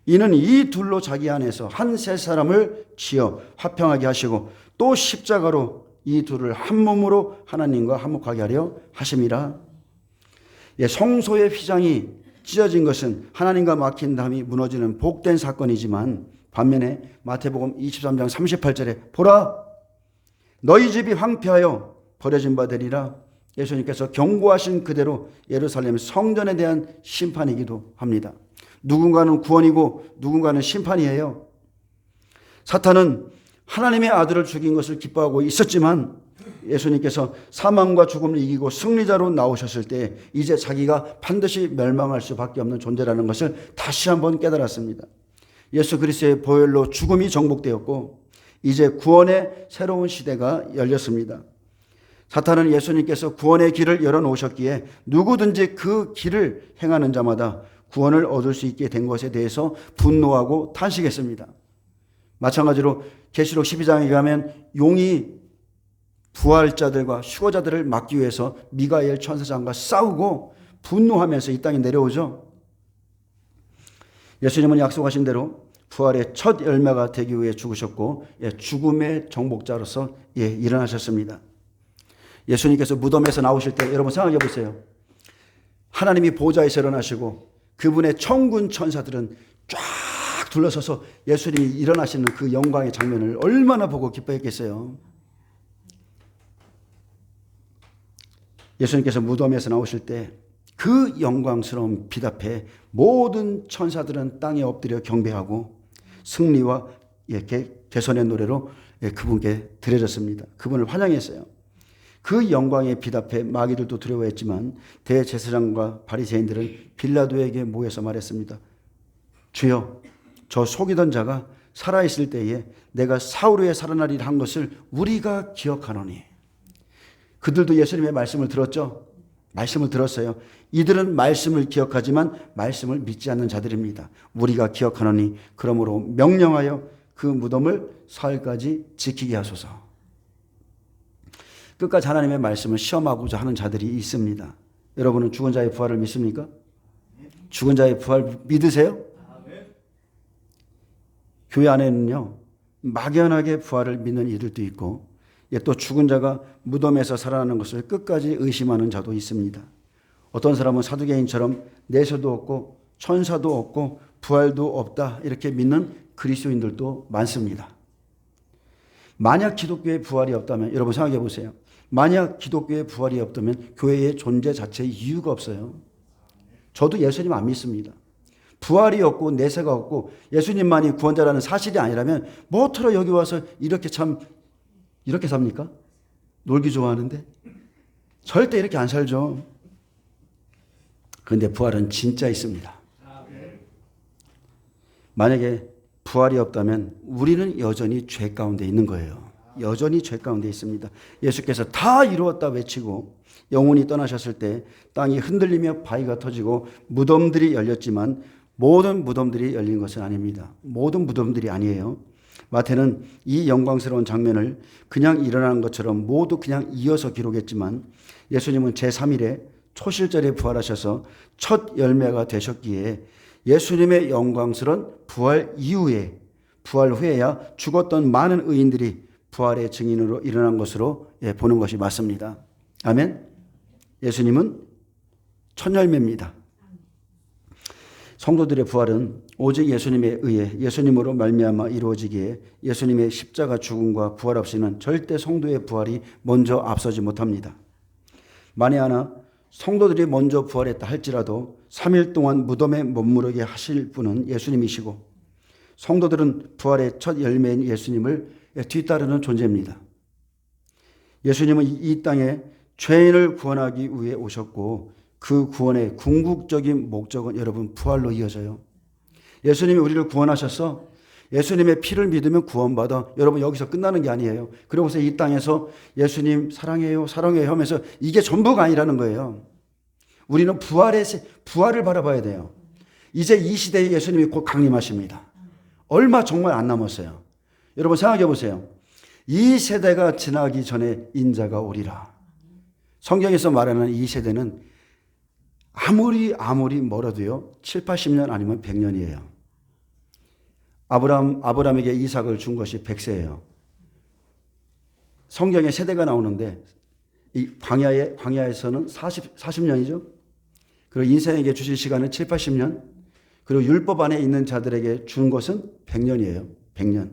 이는 이 둘로 자기 안에서 한 세 사람을 지어 화평하게 하시고 또 십자가로 이 둘을 한 몸으로 하나님과 화목하게 하려 하심이라. 성소의 휘장이 찢어진 것은 하나님과 막힌 담이 무너지는 복된 사건이지만 반면에 마태복음 23장 38절에 보라 너희 집이 황폐하여 버려진 바 되리라. 예수님께서 경고하신 그대로 예루살렘 성전에 대한 심판이기도 합니다. 누군가는 구원이고 누군가는 심판이에요. 사탄은 하나님의 아들을 죽인 것을 기뻐하고 있었지만 예수님께서 사망과 죽음을 이기고 승리자로 나오셨을 때 이제 자기가 반드시 멸망할 수밖에 없는 존재라는 것을 다시 한번 깨달았습니다. 예수 그리스도의 보혈로 죽음이 정복되었고 이제 구원의 새로운 시대가 열렸습니다. 사탄은 예수님께서 구원의 길을 열어놓으셨기에 누구든지 그 길을 행하는 자마다 구원을 얻을 수 있게 된 것에 대해서 분노하고 탄식했습니다. 마찬가지로 계시록 12장에 가면 용이 부활자들과 휴거자들을 막기 위해서 미가엘 천사장과 싸우고 분노하면서 이 땅에 내려오죠. 예수님은 약속하신 대로 부활의 첫 열매가 되기 위해 죽으셨고 죽음의 정복자로서 일어나셨습니다. 예수님께서 무덤에서 나오실 때 여러분 생각해 보세요. 하나님이 보좌에서 일어나시고 그분의 천군 천사들은 쫙 둘러서서 예수님이 일어나시는 그 영광의 장면을 얼마나 보고 기뻐했겠어요. 예수님께서 무덤에서 나오실 때 그 영광스러운 빛 앞에 모든 천사들은 땅에 엎드려 경배하고 승리와 개선의 노래로 그분께 드려졌습니다. 그분을 환영했어요. 그 영광의 빛 앞에 마귀들도 두려워했지만 대제사장과 바리새인들은 빌라도에게 모여서 말했습니다. 주여, 저 속이던 자가 살아있을 때에 내가 사울 후에 살아나리라 한 것을 우리가 기억하노니. 그들도 예수님의 말씀을 들었죠. 말씀을 들었어요. 이들은 말씀을 기억하지만 말씀을 믿지 않는 자들입니다. 우리가 기억하노니 그러므로 명령하여 그 무덤을 사흘까지 지키게 하소서. 끝까지 하나님의 말씀을 시험하고자 하는 자들이 있습니다. 여러분은 죽은 자의 부활을 믿습니까? 죽은 자의 부활 믿으세요? 교회 안에는요, 막연하게 부활을 믿는 이들도 있고 또 죽은 자가 무덤에서 살아나는 것을 끝까지 의심하는 자도 있습니다. 어떤 사람은 사두개인처럼 내세도 없고 천사도 없고 부활도 없다 이렇게 믿는 그리스도인들도 많습니다. 만약 기독교의 부활이 없다면 여러분 생각해 보세요. 만약 기독교의 부활이 없다면 교회의 존재 자체의 이유가 없어요. 저도 예수님 안 믿습니다. 부활이 없고 내세가 없고 예수님만이 구원자라는 사실이 아니라면 뭐더러 여기 와서 이렇게 삽니까? 놀기 좋아하는데 절대 이렇게 안 살죠. 그런데 부활은 진짜 있습니다. 만약에 부활이 없다면 우리는 여전히 죄 가운데 있는 거예요. 여전히 죄 가운데 있습니다. 예수께서 다 이루었다 외치고 영혼이 떠나셨을 때 땅이 흔들리며 바위가 터지고 무덤들이 열렸지만 모든 무덤들이 열린 것은 아닙니다. 모든 무덤들이 아니에요. 마태는 이 영광스러운 장면을 그냥 일어나는 것처럼 모두 그냥 이어서 기록했지만 예수님은 제3일에 초실절에 부활하셔서 첫 열매가 되셨기에 예수님의 영광스러운 부활 이후에 부활 후에야 죽었던 많은 의인들이 부활의 증인으로 일어난 것으로 보는 것이 맞습니다. 아멘. 예수님은 첫 열매입니다. 성도들의 부활은 오직 예수님에 의해 예수님으로 말미암아 이루어지기에 예수님의 십자가 죽음과 부활 없이는 절대 성도의 부활이 먼저 앞서지 못합니다. 만에 하나 성도들이 먼저 부활했다 할지라도 3일 동안 무덤에 머무르게 하실 분은 예수님이시고 성도들은 부활의 첫 열매인 예수님을 뒤따르는 존재입니다. 예수님은 이 땅에 죄인을 구원하기 위해 오셨고 그 구원의 궁극적인 목적은 여러분 부활로 이어져요. 예수님이 우리를 구원하셔서 예수님의 피를 믿으면 구원받아. 여러분 여기서 끝나는 게 아니에요. 그러고서 이 땅에서 예수님 사랑해요 사랑해요 하면서 이게 전부가 아니라는 거예요. 우리는 부활을 바라봐야 돼요. 이제 이 시대에 예수님이 곧 강림하십니다. 얼마 정말 안 남았어요. 여러분 생각해 보세요. 이 세대가 지나기 전에 인자가 오리라. 성경에서 말하는 이 세대는 아무리 멀어도요 7, 80년 아니면 100년이에요. 아브라함에게 이삭을 준 것이 100세예요. 성경에 세대가 나오는데 이 광야에서는 40년이죠. 그리고 인생에게 주실 시간은 7, 80년. 그리고 율법 안에 있는 자들에게 준 것은 100년이에요. 100년.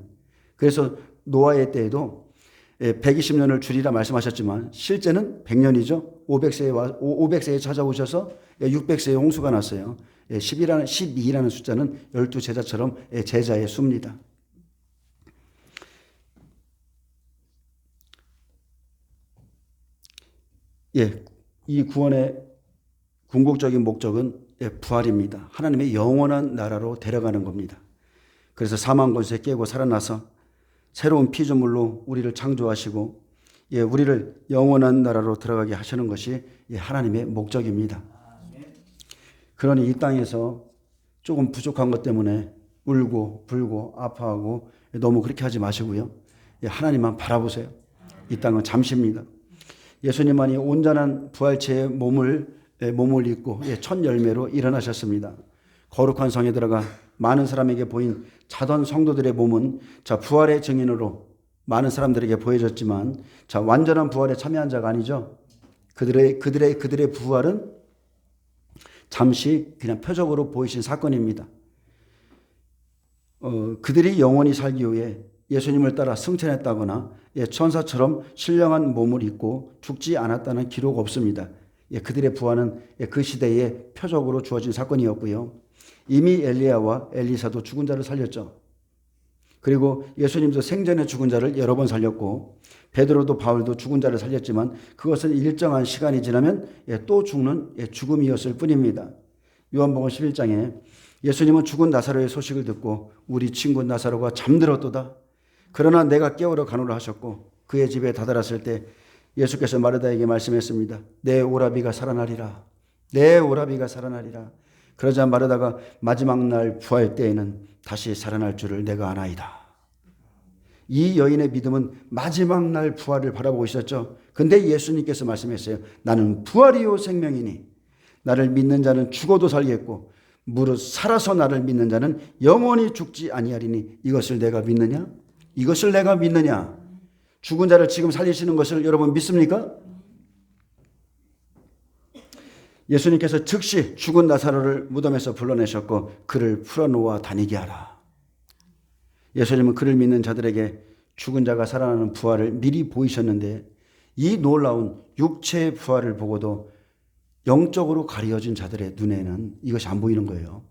그래서 노아의 때에도 120년을 주리라 말씀하셨지만 실제는 100년이죠. 500세에 찾아오셔서 600세에 홍수가 났어요. 12라는 숫자는 12제자처럼 제자의 수입니다. 이 구원의 궁극적인 목적은 부활입니다. 하나님의 영원한 나라로 데려가는 겁니다. 그래서 사망 권세 깨고 살아나서 새로운 피조물로 우리를 창조하시고 우리를 영원한 나라로 들어가게 하시는 것이 하나님의 목적입니다. 그러니 이 땅에서 조금 부족한 것 때문에 울고 불고 아파하고 너무 그렇게 하지 마시고요. 하나님만 바라보세요. 이 땅은 잠시입니다. 예수님만이 온전한 부활체의 몸을 입고 첫 열매로 일어나셨습니다. 거룩한 성에 들어가 많은 사람에게 보인 자던 성도들의 몸은 부활의 증인으로 많은 사람들에게 보여졌지만 완전한 부활에 참여한 자가 아니죠. 그들의 부활은 잠시 그냥 표적으로 보이신 사건입니다. 그들이 영원히 살기 위해 예수님을 따라 승천했다거나 천사처럼 신령한 몸을 입고 죽지 않았다는 기록 없습니다. 그들의 부활은 그 시대에 표적으로 주어진 사건이었고요. 이미 엘리야와 엘리사도 죽은 자를 살렸죠. 그리고 예수님도 생전에 죽은 자를 여러 번 살렸고 베드로도 바울도 죽은 자를 살렸지만 그것은 일정한 시간이 지나면 또 죽는 죽음이었을 뿐입니다. 요한복음 11장에 예수님은 죽은 나사로의 소식을 듣고 우리 친구 나사로가 잠들었도다. 그러나 내가 깨우러 가노라 하셨고 그의 집에 다다랐을 때 예수께서 마르다에게 말씀했습니다. 내 오라비가 살아나리라. 내 오라비가 살아나리라. 그러자 마르다가 마지막 날 부활 때에는 다시 살아날 줄을 내가 아나이다. 이 여인의 믿음은 마지막 날 부활을 바라보고 있었죠. 근데 예수님께서 말씀했어요. 나는 부활이요 생명이니 나를 믿는 자는 죽어도 살겠고 무릇 살아서 나를 믿는 자는 영원히 죽지 아니하리니 이것을 내가 믿느냐? 이것을 내가 믿느냐? 죽은 자를 지금 살리시는 것을 여러분 믿습니까? 예수님께서 즉시 죽은 나사로를 무덤에서 불러내셨고 그를 풀어놓아 다니게 하라. 예수님은 그를 믿는 자들에게 죽은 자가 살아나는 부활을 미리 보이셨는데 이 놀라운 육체의 부활을 보고도 영적으로 가려진 자들의 눈에는 이것이 안 보이는 거예요.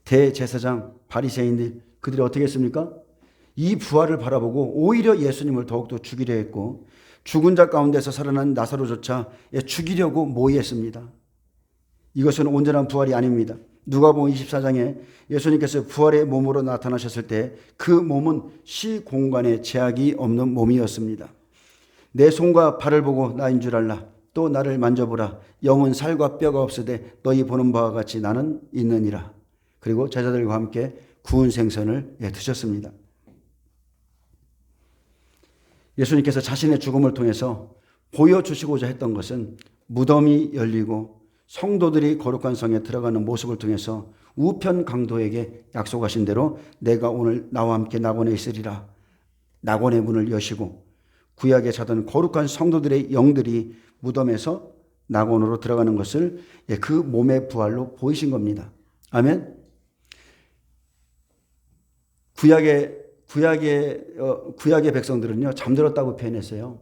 대제사장 바리새인들 그들이 어떻게 했습니까? 이 부활을 바라보고 오히려 예수님을 더욱더 죽이려 했고 죽은 자 가운데서 살아난 나사로조차 죽이려고 모의했습니다. 이것은 온전한 부활이 아닙니다. 누가복음 24장에 예수님께서 부활의 몸으로 나타나셨을 때 그 몸은 시공간에 제약이 없는 몸이었습니다. 내 손과 발을 보고 나인 줄 알라. 또 나를 만져보라. 영은 살과 뼈가 없으되 너희 보는 바와 같이 나는 있느니라. 그리고 제자들과 함께 구운 생선을 드셨습니다. 예수님께서 자신의 죽음을 통해서 보여주시고자 했던 것은 무덤이 열리고 성도들이 거룩한 성에 들어가는 모습을 통해서 우편 강도에게 약속하신 대로 내가 오늘 나와 함께 낙원에 있으리라. 낙원의 문을 여시고 구약에 자던 거룩한 성도들의 영들이 무덤에서 낙원으로 들어가는 것을 그 몸의 부활로 보이신 겁니다. 아멘. 구약의 백성들은요 잠들었다고 표현했어요.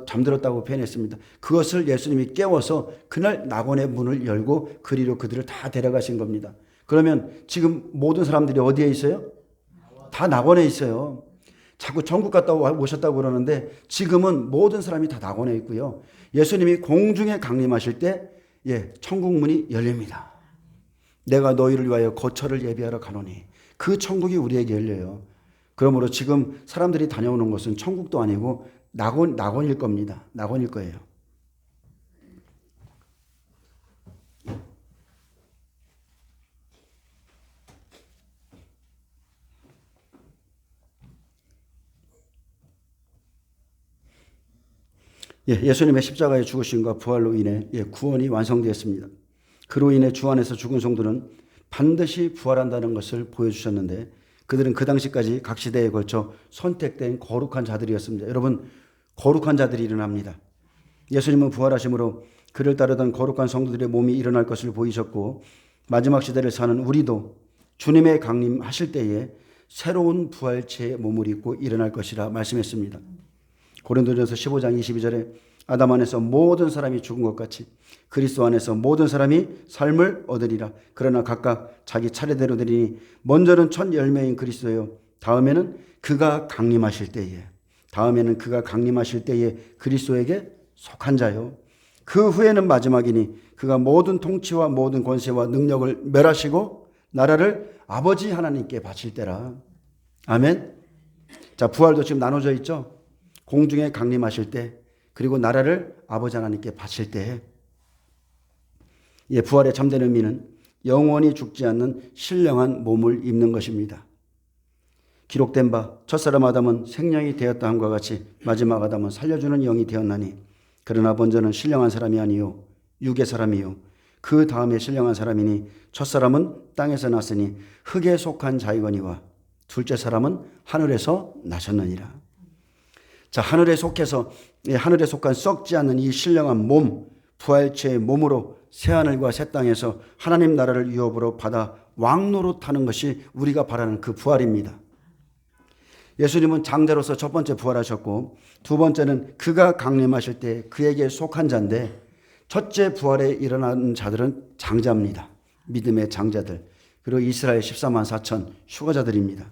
잠들었다고 표현했습니다. 그것을 예수님이 깨워서 그날 낙원의 문을 열고 그리로 그들을 다 데려가신 겁니다. 그러면 지금 모든 사람들이 어디에 있어요? 다 낙원에 있어요. 자꾸 천국 갔다 오셨다고 그러는데 지금은 모든 사람이 다 낙원에 있고요. 예수님이 공중에 강림하실 때 천국 문이 열립니다. 내가 너희를 위하여 거처를 예비하러 가노니 그 천국이 우리에게 열려요. 그러므로 지금 사람들이 다녀오는 곳은 천국도 아니고 낙원일 겁니다. 낙원일 거예요. 예수님의 십자가의 죽으심과 부활로 인해 구원이 완성되었습니다. 그로 인해 주 안에서 죽은 성도는 반드시 부활한다는 것을 보여주셨는데 그들은 그 당시까지 각 시대에 걸쳐 선택된 거룩한 자들이었습니다. 여러분, 거룩한 자들이 일어납니다. 예수님은 부활하심으로 그를 따르던 거룩한 성도들의 몸이 일어날 것을 보이셨고 마지막 시대를 사는 우리도 주님의 강림하실 때에 새로운 부활체의 몸을 입고 일어날 것이라 말씀했습니다. 고린도전서 15장 22절에 아담 안에서 모든 사람이 죽은 것 같이 그리스도 안에서 모든 사람이 삶을 얻으리라. 그러나 각각 자기 차례대로 되리니 먼저는 첫 열매인 그리스도요. 다음에는 그가 강림하실 때에 그리스도에게 속한 자요. 그 후에는 마지막이니 그가 모든 통치와 모든 권세와 능력을 멸하시고 나라를 아버지 하나님께 바칠 때라. 아멘. 자, 부활도 지금 나눠져 있죠. 공중에 강림하실 때, 그리고 나라를 아버지 하나님께 바칠 때. 부활의 참된 의미는 영원히 죽지 않는 신령한 몸을 입는 것입니다. 기록된 바 첫사람 아담은 생명이 되었다 함과 같이 마지막 아담은 살려주는 영이 되었나니 그러나 먼저는 신령한 사람이 아니요 육의 사람이요 그 다음에 신령한 사람이니 첫사람은 땅에서 났으니 흙에 속한 자이거니와 둘째 사람은 하늘에서 나셨느니라. 자, 하늘에 속한 썩지 않는 이 신령한 몸, 부활체의 몸으로 새하늘과 새 땅에서 하나님 나라를 유업으로 받아 왕노릇하는 것이 우리가 바라는 그 부활입니다. 예수님은 장자로서 첫 번째 부활하셨고 두 번째는 그가 강림하실 때 그에게 속한 자인데 첫째 부활에 일어나는 자들은 장자입니다. 믿음의 장자들. 그리고 이스라엘 14만 4천 휴거자들입니다.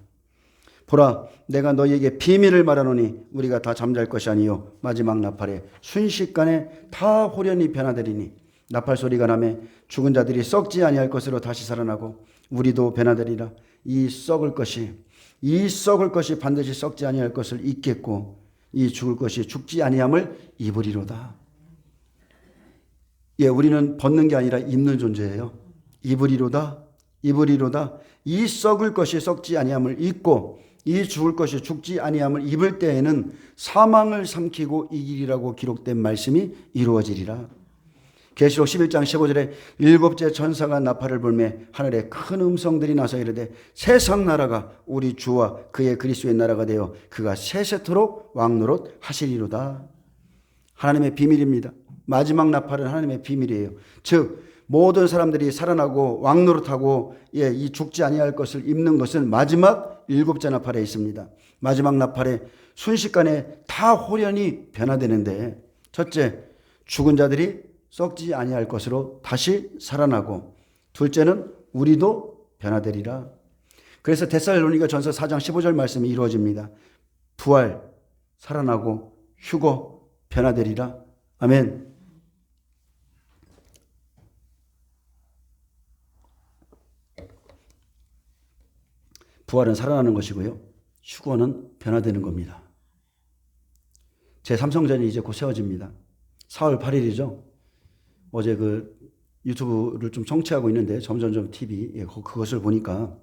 보라, 내가 너희에게 비밀을 말하노니 우리가 다 잠잘 것이 아니요 마지막 나팔에 순식간에 다 호련히 변화되리니 나팔 소리가 나매 죽은 자들이 썩지 아니할 것으로 다시 살아나고 우리도 변화되리라. 이 썩을 것이 반드시 썩지 아니할 것을 입겠고 이 죽을 것이 죽지 아니함을 입으리로다. 우리는 벗는 게 아니라 입는 존재예요. 입으리로다. 이 썩을 것이 썩지 아니함을 입고 이 죽을 것이 죽지 아니함을 입을 때에는 사망을 삼키고 이기리라고 기록된 말씀이 이루어지리라. 계시록 11장 15절에 일곱째 천사가 나팔을 불매 하늘에 큰 음성들이 나서 이르되 세상 나라가 우리 주와 그의 그리스도의 나라가 되어 그가 세세토록 왕노릇 하시리로다. 하나님의 비밀입니다. 마지막 나팔은 하나님의 비밀이에요. 즉 모든 사람들이 살아나고 왕노릇하고 이 죽지 아니할 것을 입는 것은 마지막 일곱째 나팔에 있습니다. 마지막 나팔에 순식간에 다 호련히 변화되는데 첫째, 죽은 자들이 썩지 아니할 것으로 다시 살아나고 둘째는 우리도 변화되리라. 그래서 데살로니가 전서 4장 15절 말씀이 이루어집니다. 부활, 살아나고 휴거, 변화되리라. 아멘. 부활은 살아나는 것이고요. 휴거는 변화되는 겁니다. 제3성전이 이제 곧 세워집니다. 4월 8일이죠. 어제 그 유튜브를 좀 청취하고 있는데 점점점 TV 그것을 보니까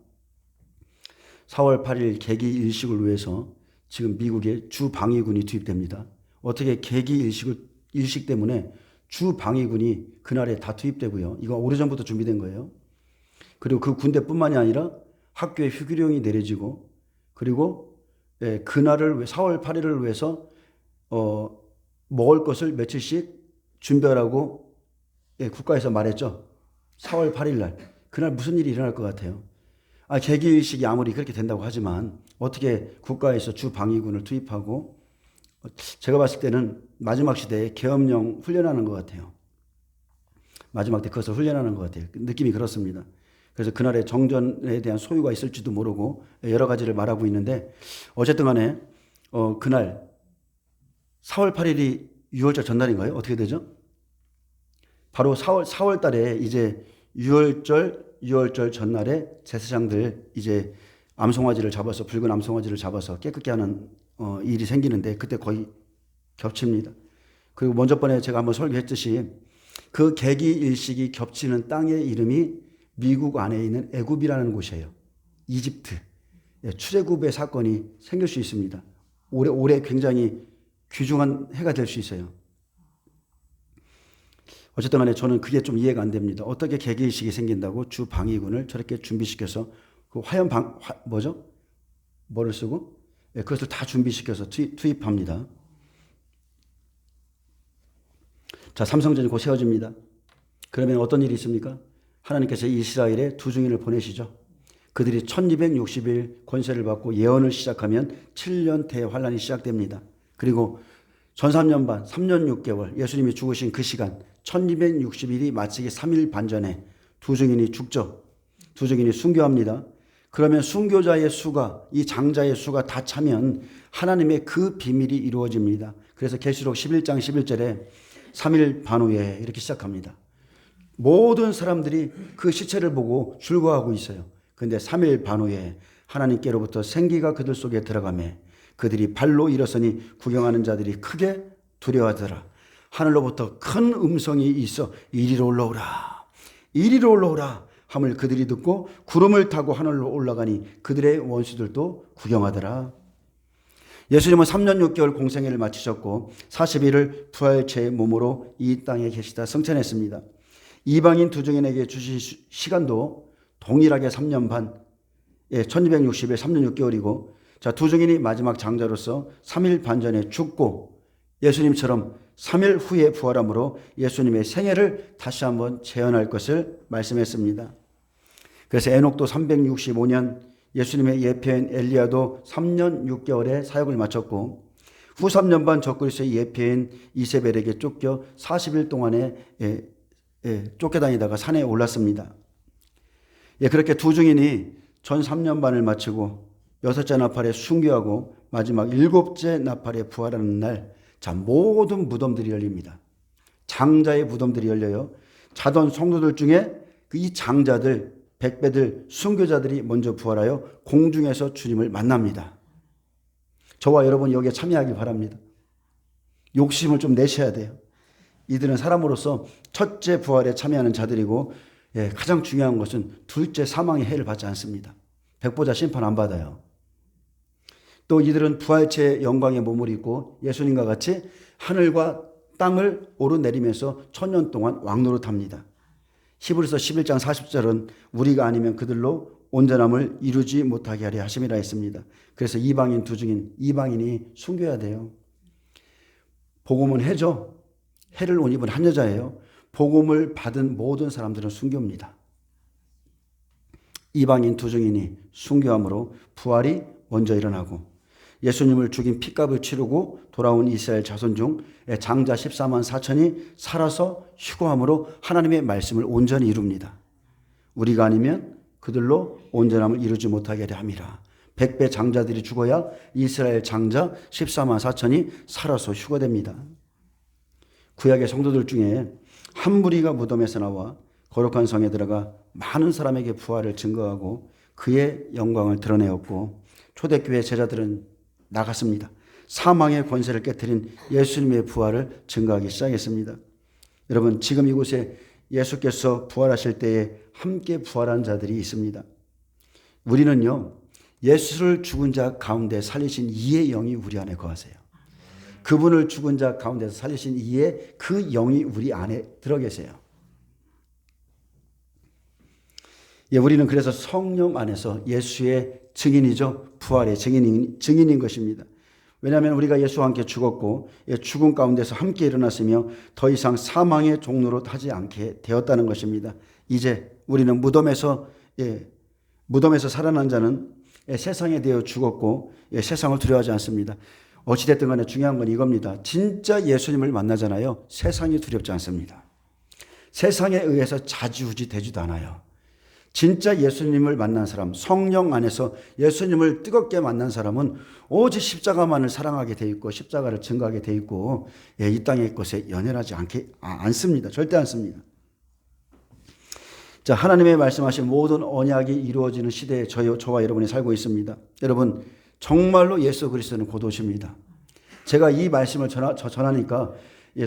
4월 8일 개기 일식을 위해서 지금 미국에 주방위군이 투입됩니다. 어떻게 개기 일식 때문에 주방위군이 그날에 다 투입되고요. 이거 오래전부터 준비된 거예요. 그리고 그 군대뿐만이 아니라 학교에 휴교령이 내려지고 그리고 그날을 4월 8일을 위해서 먹을 것을 며칠씩 준비하라고 국가에서 말했죠. 4월 8일 날. 그날 무슨 일이 일어날 것 같아요? 개기의식이 아무리 그렇게 된다고 하지만 어떻게 국가에서 주방위군을 투입하고 제가 봤을 때는 마지막 시대에 계엄령 훈련하는 것 같아요. 마지막 때 그것을 훈련하는 것 같아요. 느낌이 그렇습니다. 그래서 그날에 정전에 대한 소유가 있을지도 모르고 여러 가지를 말하고 있는데 어쨌든 간에 그날 4월 8일이 6월절 전날인가요? 어떻게 되죠? 바로 4월 달에 이제 6월절 전날에 제사장들 이제 암송아지를 잡아서 붉은 암송아지를 잡아서 깨끗게 하는 일이 생기는데 그때 거의 겹칩니다. 그리고 먼저 번에 제가 한번 설교했듯이 그 개기 일식이 겹치는 땅의 이름이 미국 안에 있는 애굽이라는 곳이에요. 이집트. 출애굽의 사건이 생길 수 있습니다. 올해 굉장히 귀중한 해가 될 수 있어요. 어쨌든 간에 저는 그게 좀 이해가 안 됩니다. 어떻게 개기일식이 생긴다고 주 방위군을 저렇게 준비시켜서 그 뭐를 쓰고 그것을 다 준비시켜서 투입합니다. 자, 삼성전이 곧 세워집니다. 그러면 어떤 일이 있습니까? 하나님께서 이스라엘에 두 증인을 보내시죠. 그들이 1260일 권세를 받고 예언을 시작하면 7년 대환란이 시작됩니다. 그리고 전 3년 반, 3년 6개월 예수님이 죽으신 그 시간 1260일이 마치기 3일 반 전에 두 증인이 죽죠. 두 증인이 순교합니다. 그러면 순교자의 수가, 이 장자의 수가 다 차면 하나님의 그 비밀이 이루어집니다. 그래서 계시록 11장 11절에 3일 반 후에 이렇게 시작합니다. 모든 사람들이 그 시체를 보고 즐거워하고 있어요. 그런데 3일 반 후에 하나님께로부터 생기가 그들 속에 들어가매 그들이 발로 일어서니 구경하는 자들이 크게 두려워하더라. 하늘로부터 큰 음성이 있어 이리로 올라오라. 이리로 올라오라. 함을 그들이 듣고 구름을 타고 하늘로 올라가니 그들의 원수들도 구경하더라. 예수님은 3년 6개월 공생애를 마치셨고 40일을 부활체의 몸으로 이 땅에 계시다 승천했습니다. 이방인 두 증인에게 주신 시간도 동일하게 3년 반, 1260일 3년 6개월이고 자, 두 증인이 마지막 장자로서 3일 반 전에 죽고 예수님처럼 3일 후에 부활함으로 예수님의 생애를 다시 한번 재현할 것을 말씀했습니다. 그래서 에녹도 365년, 예수님의 예표인 엘리야도 3년 6개월에 사역을 마쳤고 후 3년 반 적그리스도의 예표인 이세벨에게 쫓겨 40일 동안에 쫓겨다니다가 산에 올랐습니다. 그렇게 두 증인이 전 3년 반을 마치고 6째 나팔에 순교하고 마지막 7째 나팔에 부활하는 날, 자, 모든 무덤들이 열립니다. 장자의 무덤들이 열려요. 자던 성도들 중에 이 장자들, 백배들, 순교자들이 먼저 부활하여 공중에서 주님을 만납니다. 저와 여러분 여기에 참여하기 바랍니다. 욕심을 좀 내셔야 돼요. 이들은 사람으로서 첫째 부활에 참여하는 자들이고 가장 중요한 것은 둘째 사망의 해를 받지 않습니다. 백보자 심판 안 받아요. 또 이들은 부활체의 영광의 몸을 입고 예수님과 같이 하늘과 땅을 오르내리면서 1000년 동안 왕노릇합니다. 히브리서 11장 40절은 우리가 아니면 그들로 온전함을 이루지 못하게 하려 하심이라 했습니다. 그래서 이방인 두 증인, 이방인이 순교해야 돼요. 복음은 해죠. 해를 옷 입은 한 여자예요. 복음을 받은 모든 사람들은 순교입니다. 이방인 두 증인이 순교함으로 부활이 먼저 일어나고 예수님을 죽인 핏값을 치르고 돌아온 이스라엘 자손 중 장자 14만 4천이 살아서 휴거함으로 하나님의 말씀을 온전히 이룹니다. 우리가 아니면 그들로 온전함을 이루지 못하게 하려 함이라. 100배 장자들이 죽어야 이스라엘 장자 14만 4천이 살아서 휴거됩니다. 구약의 성도들 중에 한 무리가 무덤에서 나와 거룩한 성에 들어가 많은 사람에게 부활을 증거하고 그의 영광을 드러내었고 초대교회 제자들은 나갔습니다. 사망의 권세를 깨뜨린 예수님의 부활을 증거하기 시작했습니다. 여러분, 지금 이곳에 예수께서 부활하실 때에 함께 부활한 자들이 있습니다. 우리는요, 예수를 죽은 자 가운데 살리신 이의 영이 우리 안에 거하세요. 그분을 죽은 자 가운데서 살리신 이의 그 영이 우리 안에 들어 계세요. 우리는 그래서 성령 안에서 예수의 증인이죠. 부활의 증인인 것입니다. 왜냐하면 우리가 예수와 함께 죽었고 죽음 가운데서 함께 일어났으며 더 이상 사망의 종로로 타지 않게 되었다는 것입니다. 이제 우리는 무덤에서 살아난 자는 세상에 대해 죽었고 세상을 두려워하지 않습니다. 어찌됐든 간에 중요한 건 이겁니다. 진짜 예수님을 만나잖아요. 세상이 두렵지 않습니다. 세상에 의해서 좌지우지 되지도 않아요. 진짜 예수님을 만난 사람, 성령 안에서 예수님을 뜨겁게 만난 사람은 오직 십자가만을 사랑하게 돼 있고 십자가를 증거하게 돼 있고 이 땅의 것에 연연하지 않습니다. 절대 않습니다. 자, 하나님의 말씀하신 모든 언약이 이루어지는 시대에 저와 여러분이 살고 있습니다. 여러분, 정말로 예수 그리스도는 곧 오십니다. 제가 이 말씀을 전하니까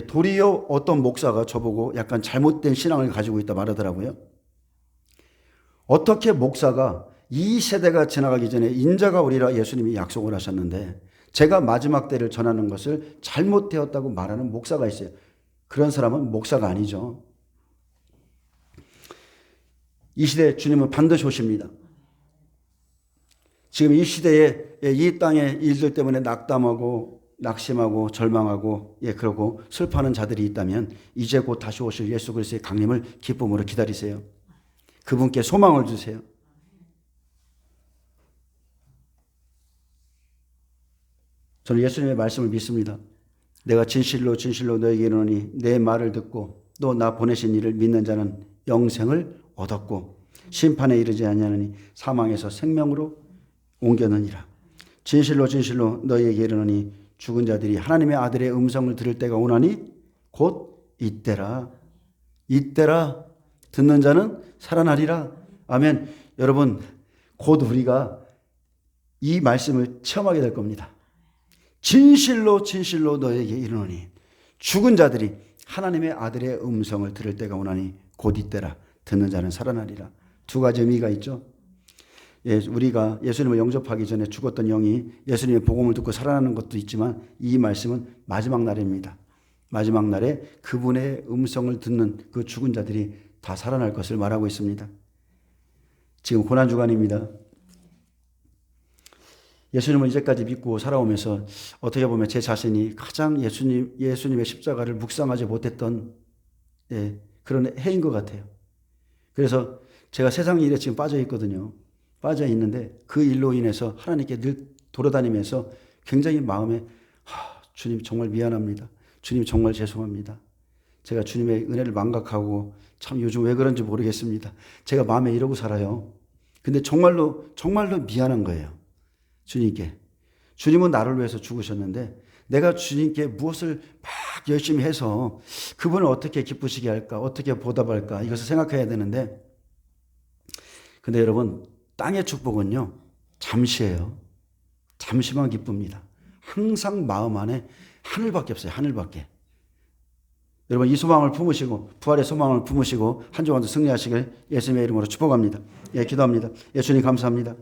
도리어 어떤 목사가 저보고 약간 잘못된 신앙을 가지고 있다 말하더라고요. 어떻게 목사가 이 세대가 지나가기 전에 인자가 오리라 예수님이 약속을 하셨는데 제가 마지막 때를 전하는 것을 잘못되었다고 말하는 목사가 있어요. 그런 사람은 목사가 아니죠. 이 시대에 주님은 반드시 오십니다. 지금 이 시대에 이 땅의 일들 때문에 낙담하고 낙심하고 절망하고 그러고 슬퍼하는 자들이 있다면 이제 곧 다시 오실 예수 그리스도의 강림을 기쁨으로 기다리세요. 그분께 소망을 주세요. 저는 예수님의 말씀을 믿습니다. 내가 진실로 진실로 너에게 이르노니 내 말을 듣고 또 나 보내신 이를 믿는 자는 영생을 얻었고 심판에 이르지 아니하느니 사망에서 생명으로 옮겨느니라. 진실로 진실로 너희에게 이르노니 죽은 자들이 하나님의 아들의 음성을 들을 때가 오나니 곧 이때라. 이때라. 듣는 자는 살아나리라. 아멘. 여러분, 곧 우리가 이 말씀을 체험하게 될 겁니다. 진실로 진실로 너에게 이르노니 죽은 자들이 하나님의 아들의 음성을 들을 때가 오나니 곧 이때라. 듣는 자는 살아나리라. 두 가지 의미가 있죠. 우리가 예수님을 영접하기 전에 죽었던 영이 예수님의 복음을 듣고 살아나는 것도 있지만 이 말씀은 마지막 날입니다. 마지막 날에 그분의 음성을 듣는 그 죽은 자들이 다 살아날 것을 말하고 있습니다. 지금 고난주간입니다. 예수님을 이제까지 믿고 살아오면서 어떻게 보면 제 자신이 가장 예수님의 십자가를 묵상하지 못했던 그런 해인 것 같아요. 그래서 제가 세상 일에 지금 빠져 있거든요. 빠져 있는데 그 일로 인해서 하나님께 늘 돌아다니면서 굉장히 마음에 주님 정말 미안합니다. 주님 정말 죄송합니다. 제가 주님의 은혜를 망각하고 참 요즘 왜 그런지 모르겠습니다. 제가 마음에 이러고 살아요. 근데 정말로 미안한 거예요. 주님께. 주님은 나를 위해서 죽으셨는데 내가 주님께 무엇을 막 열심히 해서 그분을 어떻게 기쁘시게 할까, 어떻게 보답할까 이것을 생각해야 되는데 근데 여러분 땅의 축복은요 잠시예요. 잠시만 기쁩니다. 항상 마음 안에 하늘밖에 없어요. 하늘밖에. 여러분 이 소망을 품으시고 부활의 소망을 품으시고 한 주간도 승리하시길 예수님의 이름으로 축복합니다. 기도합니다. 예수님 감사합니다.